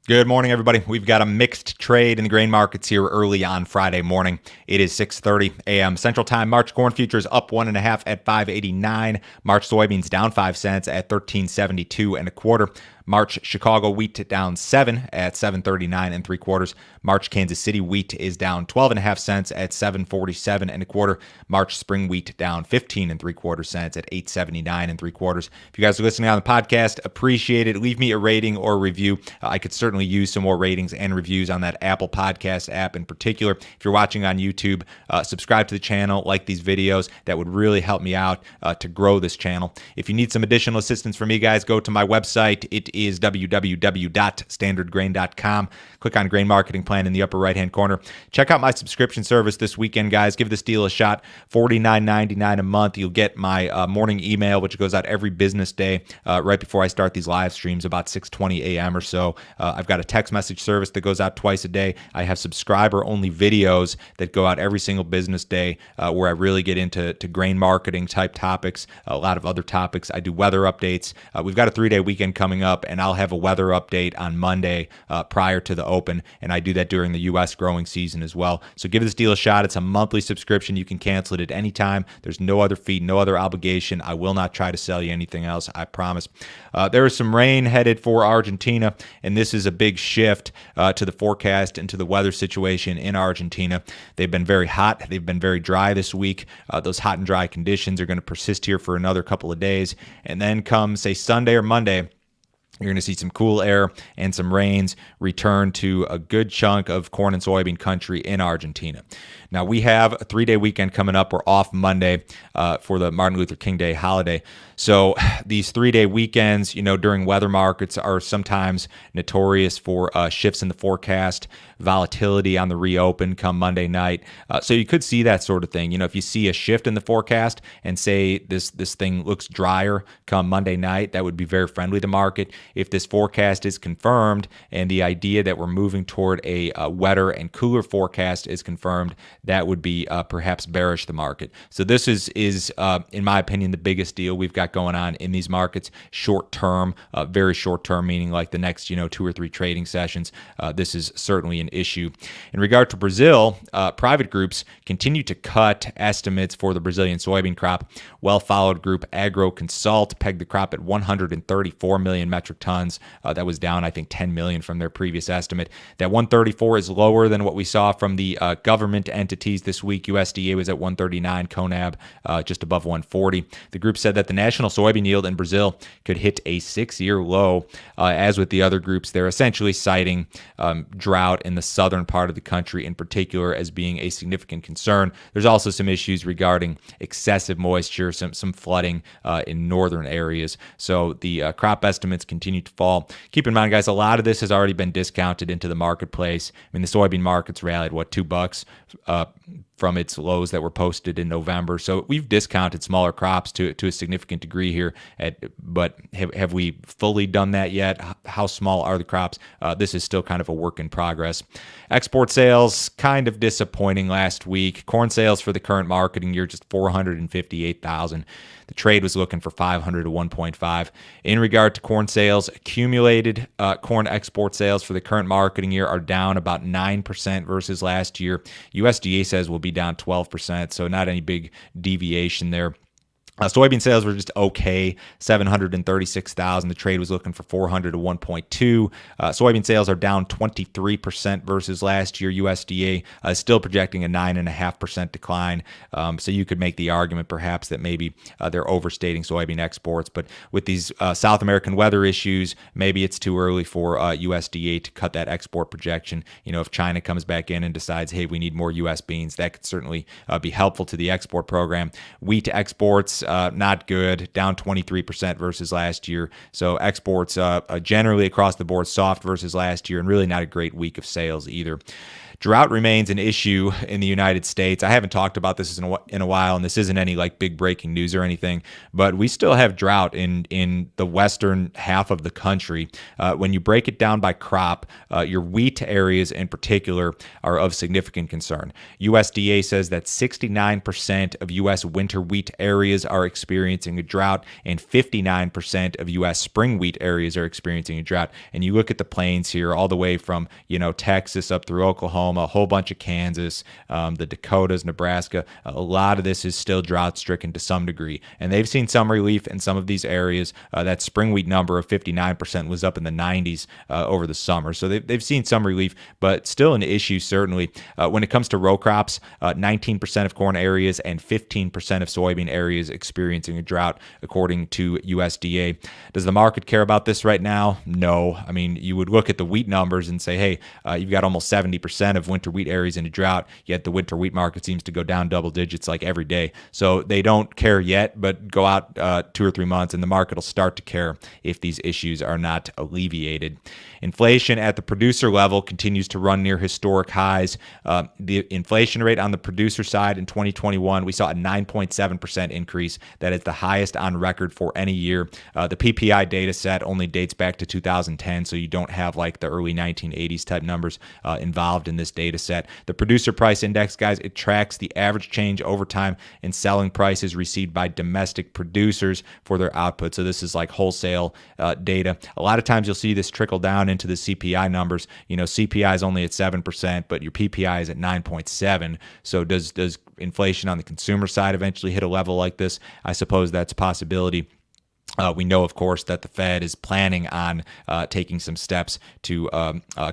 Good morning, everybody. We've got a mixed trade in the grain markets here early on Friday morning. It is 6:30 a.m. Central Time. March corn futures up 1.5 at 5.89. March soybeans down 5 cents at 13.72 and a quarter. March Chicago wheat down 7 at 7.39 and 3/4. March Kansas City wheat is down 12.5 cents at 7.47 and a quarter. March spring wheat down 15 and 3/4 cents at 8.79 and 3/4. If you guys are listening on the podcast, appreciate it. Leave me a rating or a review. I could certainly use some more ratings and reviews on that Apple Podcast app in particular. If you're watching on YouTube, subscribe to the channel, like these videos. That would really help me out to grow this channel. If you need some additional assistance from me, guys, go to my website. It is www.standardgrain.com. Click on Grain Marketing Plan in the upper right-hand corner. Check out my subscription service this weekend, guys. Give this deal a shot. $49.99 a month. You'll get my morning email, which goes out every business day right before I start these live streams about 6:20 a.m. or so. I've got a text message service that goes out twice a day. I have subscriber-only videos that go out every single business day where I really get into grain marketing type topics, a lot of other topics. I do weather updates. We've got a 3-day weekend coming up, and I'll have a weather update on Monday prior to the open, and I do that during the U.S. growing season as well. So give this deal a shot. It's a monthly subscription. You can cancel it at any time. There's no other fee, no other obligation. I will not try to sell you anything else, I promise. There is some rain headed for Argentina, and this is a big shift to the forecast and to the weather situation in Argentina. They've been very hot. They've been very dry this week. Those hot and dry conditions are going to persist here for another couple of days, and then come, say, Sunday or Monday, you're going to see some cool air and some rains return to a good chunk of corn and soybean country in Argentina. Now, we have a 3-day weekend coming up. We're off Monday for the Martin Luther King Day holiday. So these 3-day weekends, during weather markets are sometimes notorious for shifts in the forecast, volatility on the reopen come Monday night. So you could see that sort of thing. If you see a shift in the forecast and say this thing looks drier come Monday night, that would be very friendly to market. If this forecast is confirmed and the idea that we're moving toward a wetter and cooler forecast is confirmed, that would be perhaps bearish the market. So this is in my opinion, the biggest deal we've got going on in these markets. Short term, very short term, meaning like the next 2 or 3 trading sessions. This is certainly an issue. In regard to Brazil, private groups continue to cut estimates for the Brazilian soybean crop. Well-followed group AgroConsult pegged the crop at 134 million metric tons. That was down, I think, 10 million from their previous estimate. That 134 is lower than what we saw from the government entities this week. USDA was at 139, CONAB just above 140. The group said that the national soybean yield in Brazil could hit a 6-year low. As with the other groups, they're essentially citing drought in the southern part of the country in particular as being a significant concern. There's also some issues regarding excessive moisture, some flooding in northern areas. So the crop estimates continue to fall. Keep in mind, guys, a lot of this has already been discounted into the marketplace. I mean, the soybean market's rallied, $2 from its lows that were posted in November. So we've discounted smaller crops to a significant degree here. But have we fully done that yet? How small are the crops? This is still kind of a work in progress. Export sales, kind of disappointing last week. Corn sales for the current marketing year, just 458,000. The trade was looking for 500 to 1.5. In regard to corn sales, accumulated corn export sales for the current marketing year are down about 9% versus last year. USDA says will be down 12%, so not any big deviation there. Soybean sales were just okay, 736,000. The trade was looking for 400 to 1.2. Soybean sales are down 23% versus last year. USDA is still projecting a 9.5% decline. So you could make the argument perhaps that maybe they're overstating soybean exports. But with these South American weather issues, maybe it's too early for USDA to cut that export projection. If China comes back in and decides, hey, we need more U.S. beans, that could certainly be helpful to the export program. Wheat exports, not good, down 23% versus last year. So exports generally across the board soft versus last year, and really not a great week of sales either. Drought remains an issue in the United States. I haven't talked about this in a while, and this isn't any like big breaking news or anything, but we still have drought in the western half of the country. When you break it down by crop, your wheat areas in particular are of significant concern. USDA says that 69% of U.S. winter wheat areas are experiencing a drought, and 59% of U.S. spring wheat areas are experiencing a drought. And you look at the plains here, all the way from Texas up through Oklahoma, a whole bunch of Kansas, the Dakotas, Nebraska. A lot of this is still drought stricken to some degree, and they've seen some relief in some of these areas. That spring wheat number of 59% was up in the 90s over the summer, so they've seen some relief, but still an issue certainly. When it comes to row crops, 19% of corn areas and 15% of soybean areas experiencing a drought, according to USDA. Does the market care about this right now? No. I mean, you would look at the wheat numbers and say, hey, you've got almost 70% of winter wheat areas in a drought, yet the winter wheat market seems to go down double digits like every day. So they don't care yet, but go out 2 or 3 months and the market will start to care if these issues are not alleviated. Inflation at the producer level continues to run near historic highs. The inflation rate on the producer side in 2021, we saw a 9.7% increase. That is the highest on record for any year. The PPI data set only dates back to 2010, so you don't have like the early 1980s type numbers involved in this data set. The producer price index, guys, it tracks the average change over time in selling prices received by domestic producers for their output. So this is like wholesale data. A lot of times you'll see this trickle down into the CPI numbers. CPI is only at 7%, but your PPI is at 9.7. So does inflation on the consumer side eventually hit a level like this? I suppose that's a possibility. We know, of course, that the Fed is planning on taking some steps to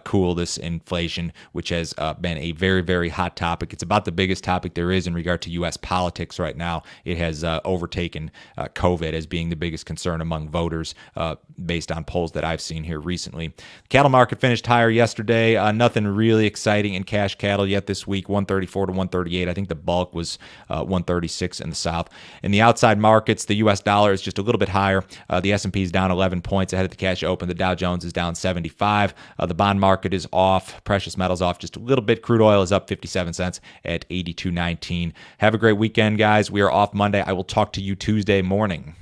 cool this inflation, which has been a very, very hot topic. It's about the biggest topic there is in regard to U.S. politics right now. It has overtaken COVID as being the biggest concern among voters based on polls that I've seen here recently. Cattle market finished higher yesterday. Nothing really exciting in cash cattle yet this week, 134 to 138. I think the bulk was 136 in the South. In the outside markets, the U.S. dollar is just a little bit higher. The S&P is down 11 points ahead of the cash open. The Dow Jones is down 75. The bond market is off. Precious metals off just a little bit. Crude oil is up 57 cents at 82.19. Have a great weekend, guys. We are off Monday. I will talk to you Tuesday morning.